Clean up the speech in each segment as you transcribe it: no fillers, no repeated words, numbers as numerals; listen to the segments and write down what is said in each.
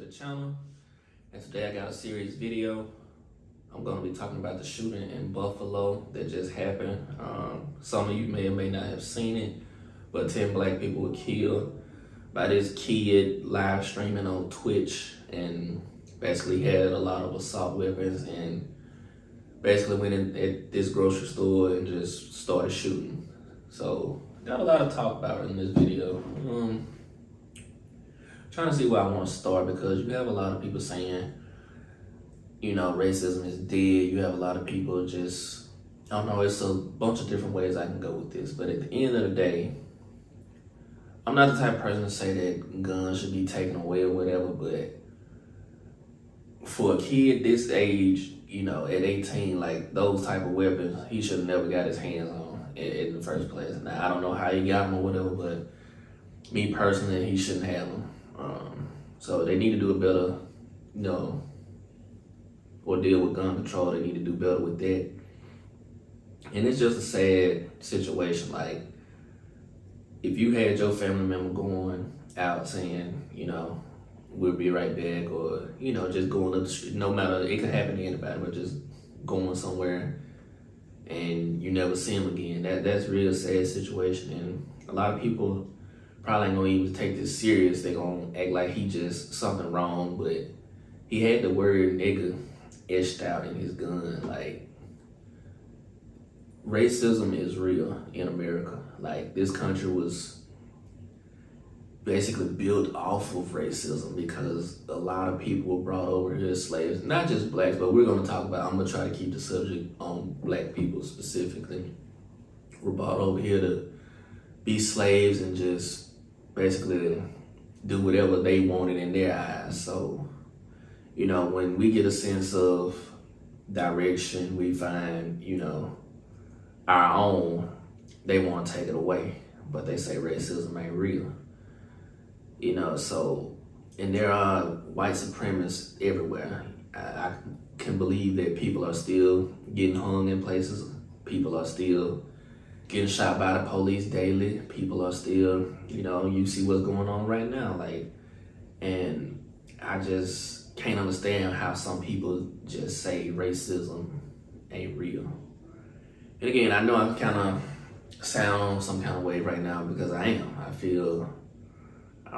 the channel, and today I got a serious video. I'm going to be talking about the shooting in Buffalo that just happened. Some of you may or may not have seen it, but 10 black people were killed by this kid live streaming on Twitch and basically had a lot of assault weapons and basically went in at this grocery store and just started shooting. So got a lot of talk about it in this video. Trying to see where I want to start, because you have a lot of people saying, you know, racism is dead. You have a lot of people just, I don't know, it's a bunch of different ways I can go with this. But at the end of the day, I'm not the type of person to say that guns should be taken away or whatever, but for a kid this age, you know, at 18, like those type of weapons, he should have never got his hands on in the first place. Now, I don't know how he got them or whatever, but me personally, he shouldn't have them. So they need to do a better, you know, ordeal with gun control. They need to do better with that. And it's just a sad situation. Like, if you had your family member going out saying, you know, we'll be right back, or, you know, just going up the street, no matter, it could happen to anybody, but just going somewhere and you never see him again, that's a real sad situation. And a lot of people probably ain't gonna even take this serious. They gonna act like he just something wrong, but he had the word nigga etched out in his gun. Like, racism is real in America. Like, this country was basically built off of racism because a lot of people were brought over here as slaves, not just blacks, but we're gonna talk about, I'm gonna try to keep the subject on black people specifically. We're brought over here to be slaves and just basically do whatever they wanted in their eyes. So, you know, when we get a sense of direction, we find, you know, our own, they want to take it away, but they say racism ain't real. You know, so, and there are white supremacists everywhere. I can believe that people are still getting hung in places. People are still getting shot by the police daily. People are still, you know, you see what's going on right now. Like, and I just can't understand how some people just say racism ain't real. And again, I know I'm kind of sound some kind of way right now, because I am. I feel I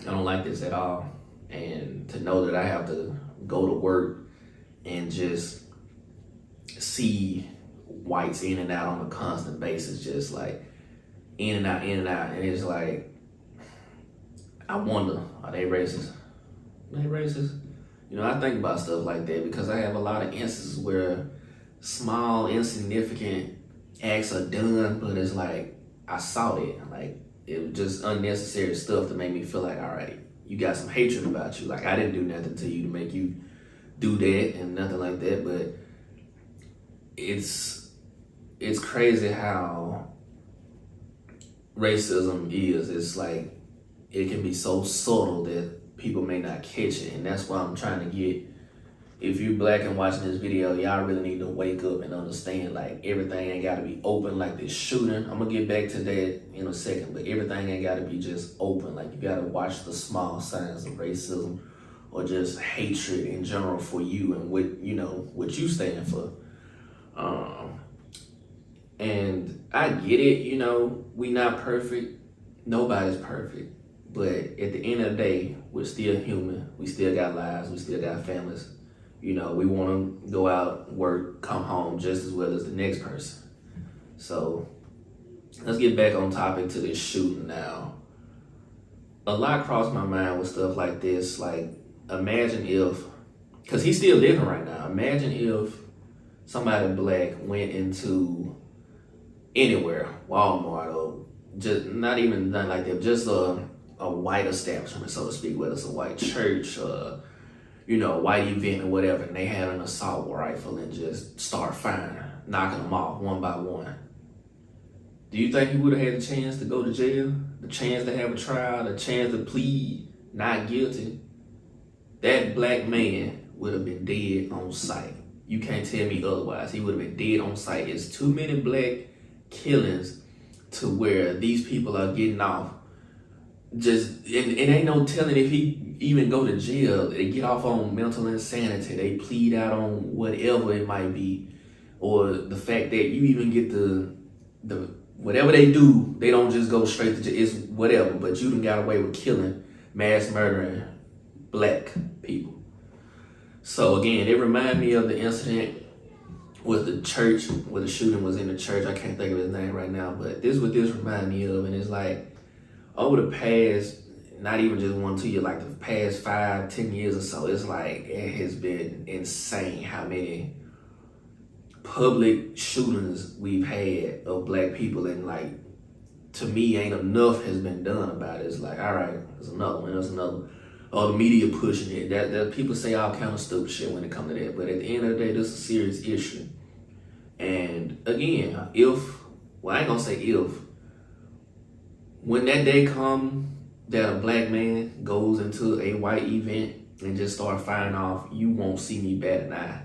don't like this at all. And to know that I have to go to work and just see whites in and out on a constant basis, just like in and out, and it's like, I wonder, are they racist? Are they racist? You know, I think about stuff like that because I have a lot of instances where small, insignificant acts are done, but it's like, I saw it. Like, it was just unnecessary stuff to make me feel like, all right, you got some hatred about you. Like, I didn't do nothing to you to make you do that and nothing like that, but it's crazy how racism is. It's like, it can be so subtle that people may not catch it. And that's why I'm trying to get, if you're black and watching this video, y'all really need to wake up and understand, like, everything ain't gotta be open like this shooting. I'm gonna get back to that in a second, but everything ain't gotta be just open. Like, you gotta watch the small signs of racism or just hatred in general for you and what, you know, what you stand for. And I get it, you know, we not perfect. Nobody's perfect. But at the end of the day, we're still human. We still got lives. We still got families. You know, we want to go out, work, come home just as well as the next person. So let's get back on topic to this shooting now. A lot crossed my mind with stuff like this. Like, imagine if, because he's still living right now. Imagine if somebody black went into anywhere, Walmart, or just not even nothing like that, just a white establishment, so to speak, whether it's a white church or, you know, a white event or whatever, and they had an assault rifle and just start firing, knocking them off one by one. Do you think he would have had a chance to go to jail? The chance to have a trial? The chance to plead not guilty? That black man would have been dead on sight. You can't tell me otherwise. He would have been dead on sight. It's too many black killings to where these people are getting off just and ain't no telling if he even go to jail. They get off on mental insanity. They plead out on whatever it might be, or the fact that you even get the whatever they do, they don't just go straight to jail. It's whatever, but you done got away with killing, mass murdering black people. So again, it reminded me of the incident with the church, where the shooting was in the church. I can't think of his name right now, but this is what this reminded me of, and it's like over the past, not even just 1, 2 years, like the past 5, 10 years or so, it's like it has been insane how many public shootings we've had of black people, and like to me, ain't enough has been done about it. It's like, all right, there's another one, there's another. Or the media pushing it. That people say all kind of stupid shit when it comes to that. But at the end of the day, this is a serious issue. And again, I ain't gonna say if, when that day come that a black man goes into a white event and just start firing off, you won't see me bat an eye.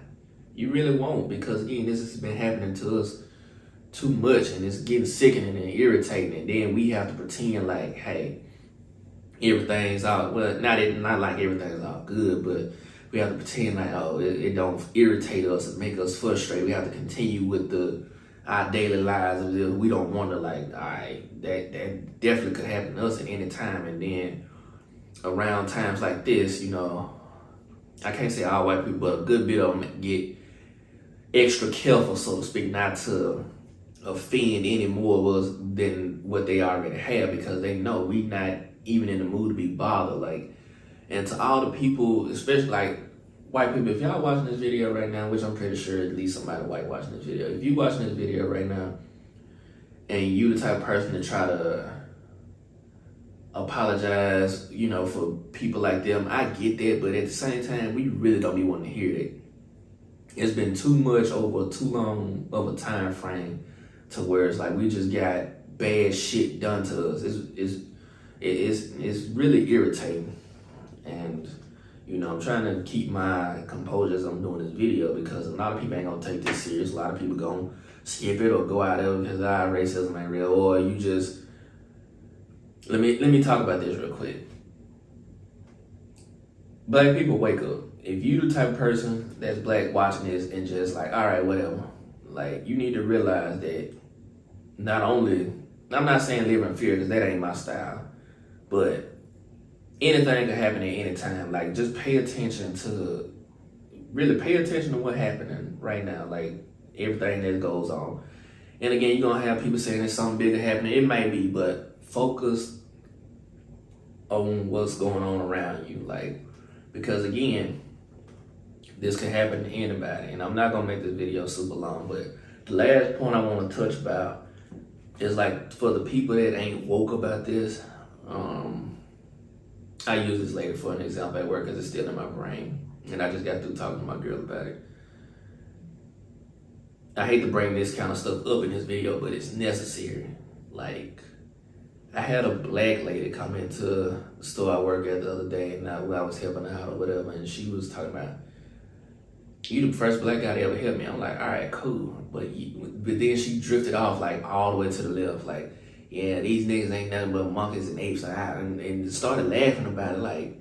You really won't, because again, this has been happening to us too much, and it's getting sickening and irritating. And then we have to pretend like, hey, everything's all well. Not like everything's all good, but we have to pretend like, oh, it don't irritate us and make us frustrated. We have to continue with our daily lives as if we don't want to, like, all right, that definitely could happen to us at any time. And then around times like this, you know, I can't say all white people, but a good bit of them get extra careful, so to speak, not to offend any more of us than what they already have, because they know we not even in the mood to be bothered. Like, and to all the people, especially like white people, if y'all watching this video right now, which I'm pretty sure at least somebody white watching this video, if you watching this video right now and you the type of person to try to apologize, you know, for people like them, I get that, but at the same time, we really don't be wanting to hear that. It's been too much over too long of a time frame to where it's like we just got bad shit done to us. It's really irritating. And you know, I'm trying to keep my composure as I'm doing this video, because a lot of people ain't gonna take this serious. A lot of people gonna skip it or go out there because racism ain't real, or you just let me talk about this real quick. Black people, wake up. If you the type of person that's black watching this and just like, all right, whatever, like, you need to realize that not only, I'm not saying live in fear, because that ain't my style, but anything can happen at any time. Like, just pay attention to what's happening right now, like everything that goes on. And again, you're gonna have people saying there's something bigger happening. It may be, but focus on what's going on around you. Like, because again, this can happen to anybody. And I'm not gonna make this video super long, but the last point I want to touch about is, like, for the people that ain't woke about this. I use this later for an example at work because it's still in my brain, and I just got through talking to my girl about it. I hate to bring this kind of stuff up in this video, but it's necessary. Like, I had a black lady come into the store I work at the other day, and I was helping her out or whatever, and she was talking about, you the first black guy to ever help me. I'm like, all right, cool. But then she drifted off, like, all the way to the left. Like, yeah, these niggas ain't nothing but monkeys and apes. And started laughing about it. Like,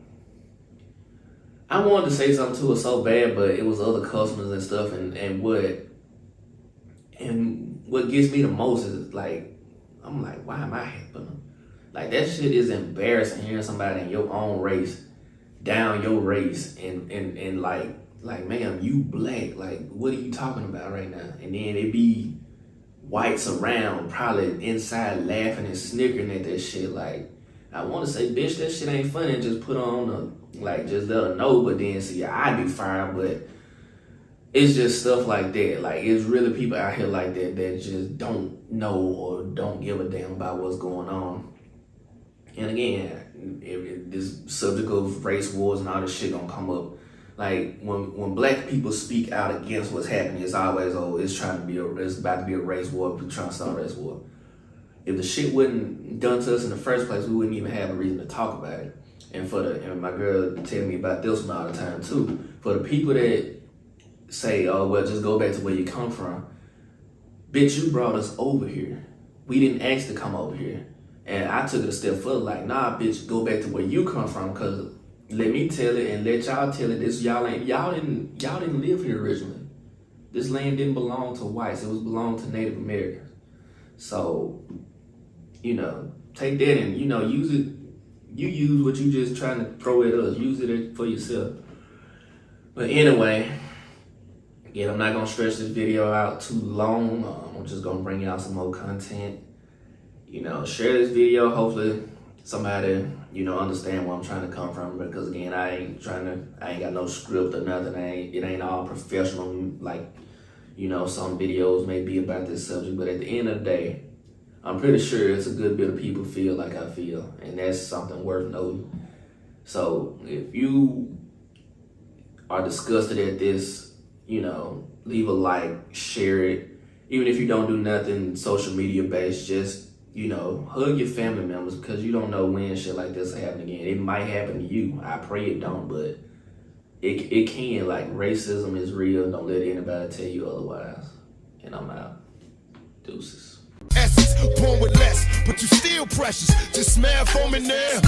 I wanted to say something to her so bad, but it was other customers and stuff. And what gets me the most is, like, I'm like, why am I helping them? Like, that shit is embarrassing, hearing somebody in your own race down your race and like, ma'am, you black. Like, what are you talking about right now? And then it be whites around, probably inside laughing and snickering at that shit. Like, I want to say, bitch, that shit ain't funny, and just put on just let her know. But then, see, I'd be fired. But it's just stuff like that. Like, it's really people out here like that just don't know or don't give a damn about what's going on. And again, this subject of race wars and all this shit gonna come up. Like, when black people speak out against what's happening, it's always, it's about to be a race war, we're trying to start a race war. If the shit wasn't done to us in the first place, we wouldn't even have a reason to talk about it. And my girl tell me about this one all the time too. For the people that say, oh, well, just go back to where you come from. Bitch, you brought us over here. We didn't ask to come over here. And I took it a step further, like, nah, bitch, go back to where you come from, cause let me tell it and let y'all tell it. This y'all didn't live here originally. This land didn't belong to whites. It was belonged to Native Americans. So, you know, take that and, you know, use it. You use what you just trying to throw at us. Use it for yourself. But anyway, again, I'm not gonna stretch this video out too long. I'm just gonna bring y'all some more content. You know, share this video. Hopefully somebody, you know, understand where I'm trying to come from. Because again, I ain't got no script or nothing. It ain't all professional like, you know, some videos may be about this subject. But at the end of the day, I'm pretty sure it's a good bit of people feel like I feel. And that's something worth noting. So if you are disgusted at this, you know, leave a like, share it. Even if you don't do nothing social media based, just, you know, hug your family members, because you don't know when shit like this will happen again. It might happen to you. I pray it don't, but it can. Like, racism is real. Don't let anybody tell you otherwise. And I'm out. Deuces. Essence, born with less, but you still precious. Just smell foam in there.